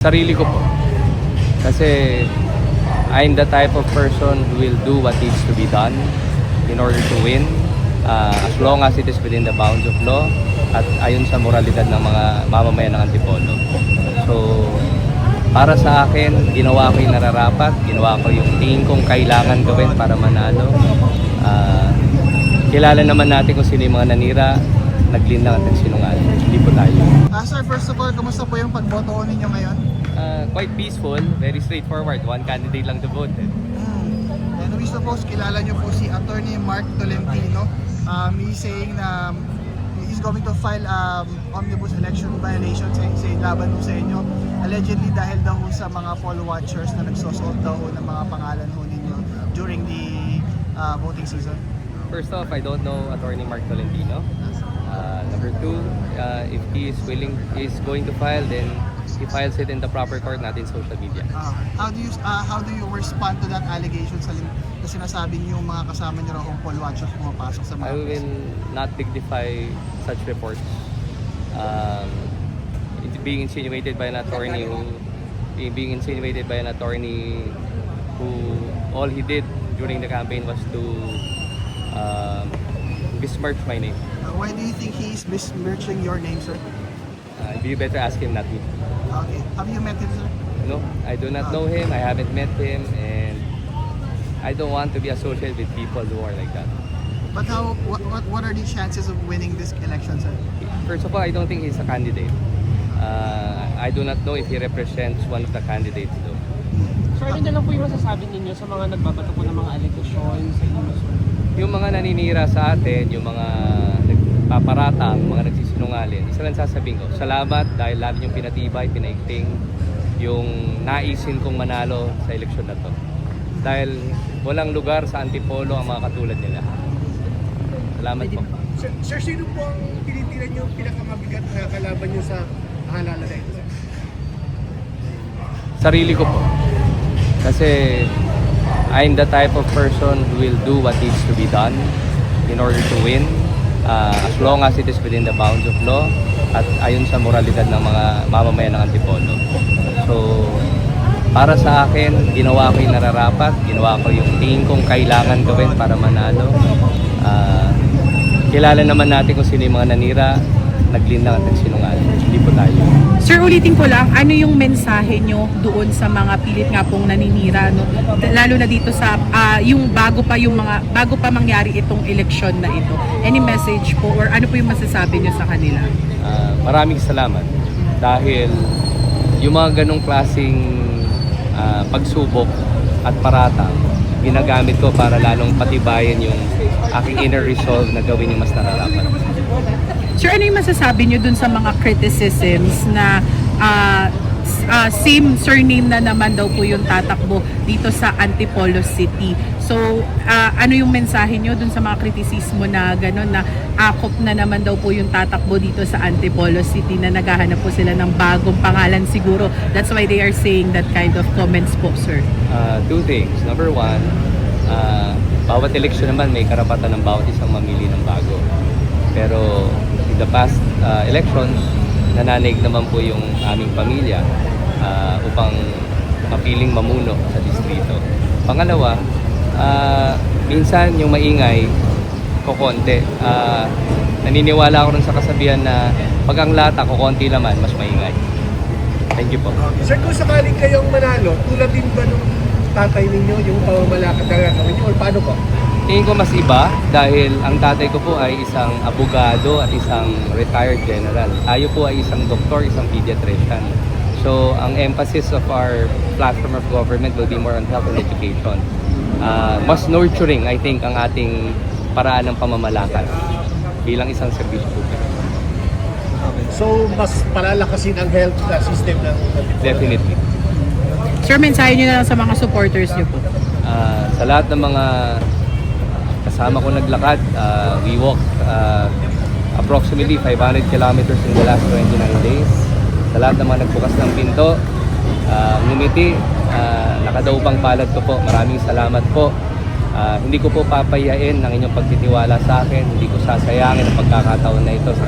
Sarili ko po. Kasi I'm the type of person who will do what needs to be done in order to win, as long as it is within the bounds of law at ayon sa moralidad ng mga mamamayan ng Antipolo. So, para sa akin, ginawa ko yung nararapat, ginawa ko yung tingin kong kailangan gawin para manalo. Kilala naman natin kung sino yung mga nanira, naglinlang at nagsinungaling. Hindi po tayo. Sir, first of all, kumusta po yung pagboto ninyo ngayon? Quite peaceful, very straightforward. One candidate lang to vote. And we suppose kilala nyo po si Attorney Mark Tolentino. He's saying na he's going to file omnibus election violation sa laban ho sa inyo. Allegedly dahil daw sa mga poll watchers na nagsusot daw ng mga pangalan ho ninyo during the voting season. First off, I don't know Attorney Mark Tolentino. Number two, if he is willing, is going to file, then he files it in the proper court, not in social media. How do you respond to that allegation na sinasabi niyo yung mga kasama niyo raw poll watchers pumapasok sa mga I will not dignify such reports. It's being insinuated by an attorney who all he did during the campaign was to besmirch my name. Why do you think he is besmirching your name, sir? You better ask him, not me. Okay. Have you met him, sir? No, I do not know him. I haven't met him, and I don't want to be associated with people who are like that. But what are the chances of winning this election, sir? First of all, I don't think he's a candidate. I do not know if he represents one of the candidates though. Sir, ano na lang po yung masasabi ninyo sa mga nagbabato po ng mga allegation sa inyo, sir? Yung mga naninira sa atin, yung mga nagpaparatang, mga nagsisinungaling, isa lang sasabihin ko, salamat dahil lagi yung pinatibay, pinaigting yung naisin kong manalo sa eleksyon na to. Dahil walang lugar sa Antipolo ang mga katulad nila. Salamat po. Sir, sino po ang tinitiran nyo pinakamabigat na kalaban nyo sa halalan na ito? Sarili ko po. Kasi I'm the type of person who will do what needs to be done in order to win, as long as it is within the bounds of law at ayon sa moralidad ng mga mamamayan ng Antipolo. So, para sa akin, ginawa ko yung nararapat, ginawa ko yung tingin kong kailangan gawin para manalo. Kilala naman natin kung sino yung mga nanira, naglinlang at nagsinungaling. Hindi po tayo. Sir, ulitin ko lang, ano yung mensahe nyo doon sa mga pilit nga pong naninira, no? Lalo na dito sa yung bago pa mangyari itong eleksyon na ito. Any message po or ano po yung masasabi nyo sa kanila? Maraming salamat dahil yung mga ganong klaseng pagsubok at paratang ginagamit ko para lalong patibayan yung aking inner resolve na gawin yung mas nararapat. Sir, ano yung masasabi nyo dun sa mga criticisms na same surname na naman daw po yung tatakbo dito sa Antipolo City? So, ano yung mensahe nyo dun sa mga kritisismo na gano'n na akop na naman daw po yung tatakbo dito sa Antipolo City na naghahanap po sila ng bagong pangalan siguro? That's why they are saying that kind of comments po, sir. Two things. Number one, bawat eleksyon naman may karapatan ng bawat isang mamili ng bago. Pero in the past elections, nananig naman po yung aming pamilya upang mapiling mamuno sa distrito. Pangalawa, minsan yung maingay, kokonti. Naniniwala ako rin sa kasabihan na pag ang lata, kokonti naman, mas maingay. Thank you po. Sir, kung sakaling kayong manalo, tulad din ba nung tatay ninyo yung pamamalakad na gagawin nyo? Or paano po? Tingin ko mas iba dahil ang tatay ko po ay isang abogado at isang retired general. Tayo po ay isang doktor, isang pediatrician. So, ang emphasis of our platform of government will be more on health and education. Mas nurturing, I think, ang ating paraan ng pamamalakad bilang isang serbisyo publiko. So, mas palalakasin ang health system ng Antipolo. Definitely. Sir, mensahe nyo na lang sa mga supporters nyo po. Sa lahat ng mga kasama ko naglakad, we walked approximately 500 kilometers in the last 29 days. Sa lahat ng mga nagbukas ng pinto, ngumiti, nakadaupang palad ko po. Maraming salamat po. Hindi ko po papayain ng inyong pagtitiwala sa akin. Hindi ko sasayangin ang pagkakataon na ito sa